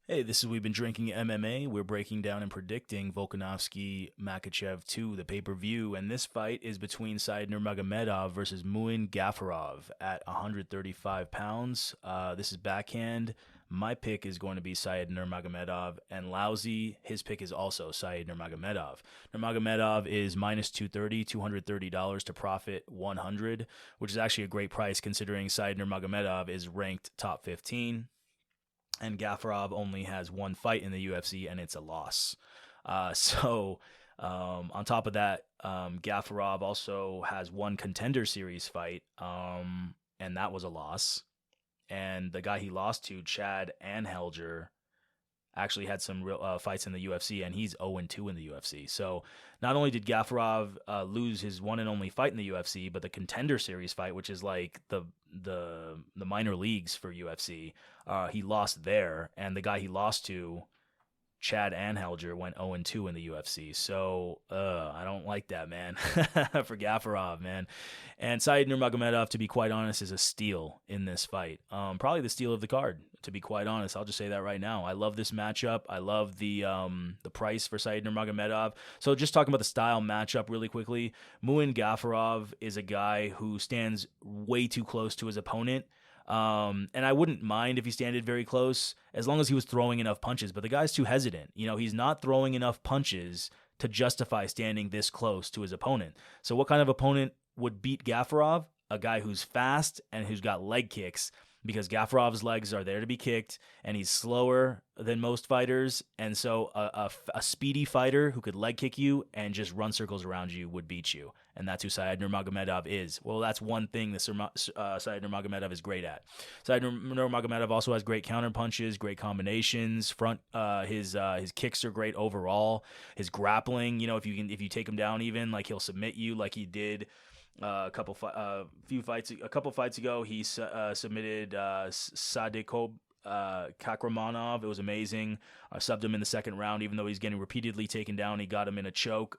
Hey, this is We've Been Drinking MMA. We're breaking down and predicting Volkanovski Makachev 2, the pay per view. And this fight is between Said Nurmagomedov versus Muin Gafurov at 135 pounds. This is backhand. My pick is going to be Said Nurmagomedov, and Lousy, his pick is also Said Nurmagomedov. Nurmagomedov is minus 230, $230 to profit 100, which is actually a great price considering Said Nurmagomedov is ranked top 15 and Gafurov only has one fight in the UFC, and it's a loss. On top of that, Gafurov also has one contender series fight, and that was a loss. And the guy he lost to, Chad Anhelger, actually had some real fights in the UFC, and he's 0-2 in the UFC. So not only did Gafurov lose his one and only fight in the UFC, but the contender series fight, which is like the minor leagues for UFC, he lost there, and the guy he lost to, Chad Anhelger, went 0-2 in the UFC. So I don't like that, man, for Gafurov, man. And Said Nurmagomedov, to be quite honest, is a steal in this fight. Probably the steal of the card, to be quite honest. I'll just say that right now. I love this matchup. I love the price for Said Nurmagomedov. So just talking about the style matchup really quickly, Muin Gafurov is a guy who stands way too close to his opponent. And I wouldn't mind if he standed very close as long as he was throwing enough punches. But the guy's too hesitant. He's not throwing enough punches to justify standing this close to his opponent. So what kind of opponent would beat Gafurov? A guy who's fast and who's got leg kicks, because Gafurov's legs are there to be kicked, and he's slower than most fighters. And so a speedy fighter who could leg kick you and just run circles around you would beat you. And that's who Said Nurmagomedov is. Well, that's one thing that Said Nurmagomedov is great at. Said Nurmagomedov also has great counter punches, great combinations. His kicks are great overall. His grappling, if you take him down, even like he'll submit you like he did a couple fights ago. He submitted Sadikob Kakramanov. It was amazing. Subbed him in the second round, even though he's getting repeatedly taken down. He got him in a choke.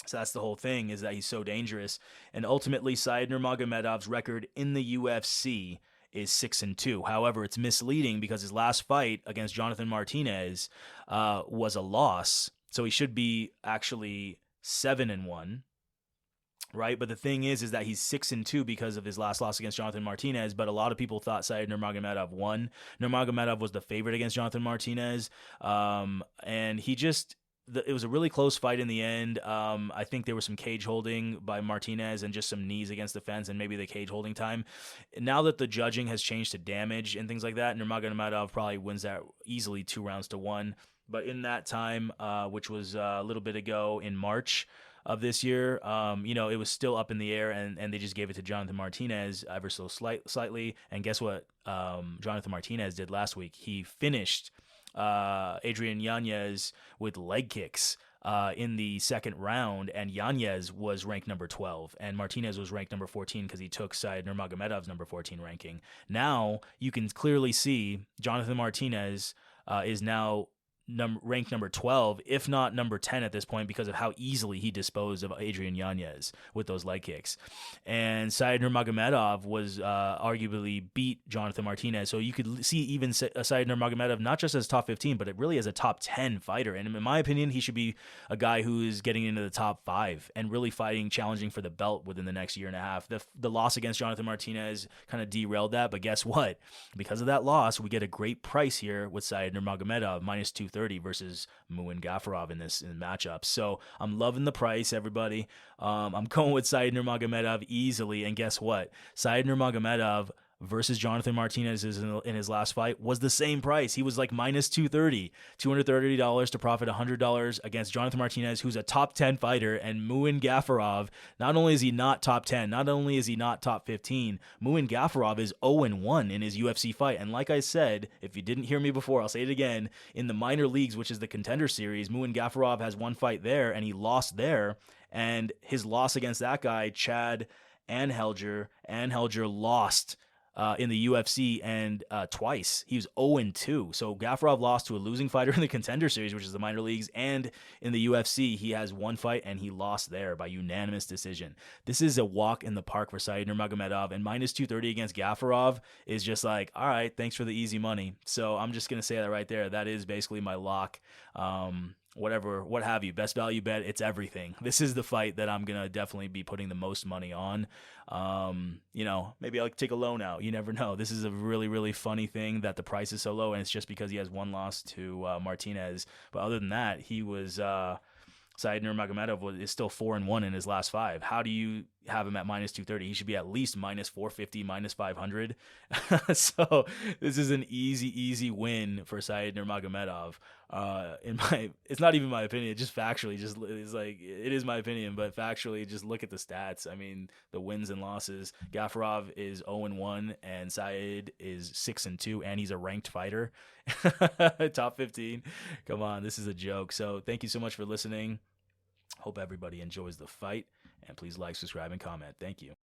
So that's the whole thing, is that he's so dangerous. And ultimately, Said Nurmagomedov's record in the UFC is 6-2. However, it's misleading because his last fight against Jonathan Martinez was a loss. So he should be actually 7-1. Right, but the thing is that he's 6-2 because of his last loss against Jonathan Martinez. But a lot of people thought Said Nurmagomedov won. Nurmagomedov was the favorite against Jonathan Martinez, and it was a really close fight in the end. I think there was some cage holding by Martinez and just some knees against the fence and maybe the cage holding time. Now that the judging has changed to damage and things like that, Nurmagomedov probably wins that easily 2-1. But in that time, which was a little bit ago in March of this year, it was still up in the air, and they just gave it to Jonathan Martinez ever so slightly. And guess what? Jonathan Martinez did last week. He finished Adrian Yanez with leg kicks in the second round, and Yanez was ranked number 12, and Martinez was ranked number 14 because he took Said Nurmagomedov's number 14 ranking. Now you can clearly see Jonathan Martinez is now ranked number 12, if not number 10 at this point, because of how easily he disposed of Adrian Yanez with those leg kicks. And Said Nurmagomedov was arguably beat Jonathan Martinez. So you could see even Said Nurmagomedov not just as top 15, but it really as a top 10 fighter. And in my opinion, he should be a guy who is getting into the top 5 and really challenging for the belt within the next year and a half. The loss against Jonathan Martinez kind of derailed that, but guess what? Because of that loss, we get a great price here with Said Nurmagomedov, minus 230 versus Muin Gafurov in this matchup. So I'm loving the price, everybody. I'm going with Said Nurmagomedov easily, and guess what? Said Nurmagomedov versus Jonathan Martinez in his last fight was the same price. He was like minus 230, $230 to profit $100 against Jonathan Martinez, who's a top 10 fighter. And Muin Gafurov, not only is he not top 10, not only is he not top 15, Muin Gafurov is 0-1 in his UFC fight. And like I said, if you didn't hear me before, I'll say it again, in the minor leagues, which is the contender series, Muin Gafurov has one fight there, and he lost there. And his loss against that guy, Chad Anhelger lost in the UFC, and twice. He was 0-2. So Gafurov lost to a losing fighter in the Contender Series, which is the minor leagues, and in the UFC, he has one fight and he lost there by unanimous decision. This is a walk in the park for Said Nurmagomedov, and minus 230 against Gafurov is just like, all right, thanks for the easy money. So I'm just gonna say that right there. That is basically my lock. Whatever, what have you, best value bet, it's everything. This is the fight that I'm gonna definitely be putting the most money on. Maybe I'll take a loan out. You never know. This is a really, really funny thing that the price is so low, and it's just because he has one loss to Martinez. But other than that, he was Said Nurmagomedov is still 4-1 in his last 5. How do you have him at minus 230? He should be at least minus 450, minus 500. So this is an easy win for Said Nurmagomedov. It's not even my opinion. Just factually, it is my opinion, but factually, just look at the stats. I mean, the wins and losses. Gafurov is 0-1, and Said is 6-2, and he's a ranked fighter, top 15. Come on, this is a joke. So thank you so much for listening. Hope everybody enjoys the fight, and please like, subscribe, and comment. Thank you.